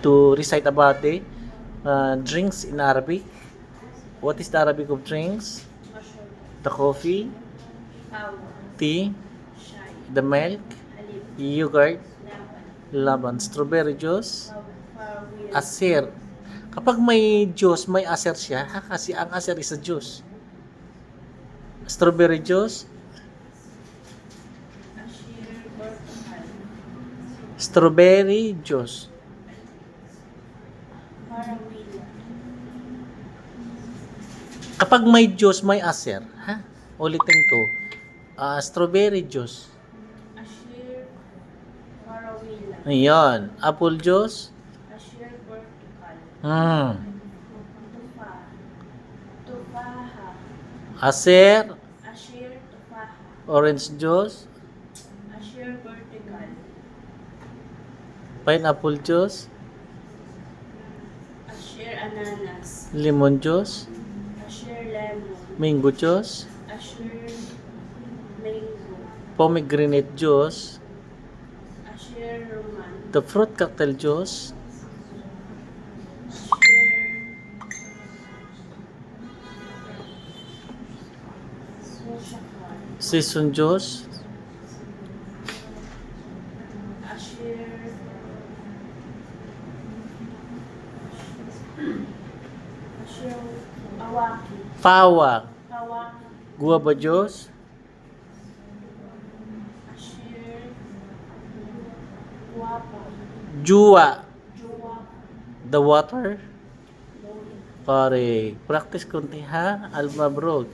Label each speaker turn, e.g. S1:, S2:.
S1: to recite about the drinks in Arabic. What is the Arabic of drinks? The coffee, tea, the milk, yogurt, laban, strawberry juice, aser. Kapag may juice, may aser siya, kasi ang aser is a juice. Strawberry juice, strawberry juice. Kapag may juice, may aser. Ha? Ulitin ko. Strawberry juice. Ayan. Apple juice. Aser. Orange juice. Pineapple juice.
S2: Ananas.
S1: Lemon juice.
S2: Lemon.
S1: Mango juice.
S2: Mango.
S1: Pomegranate juice.
S2: Roman.
S1: The fruit cocktail juice. Season juice.
S2: Awaki.
S1: Fawa.
S2: Awaki.
S1: Guava juice.
S2: Guapa.
S1: Jua.
S2: Jua.
S1: The water. Correct. Practice konti ha. Almabrog.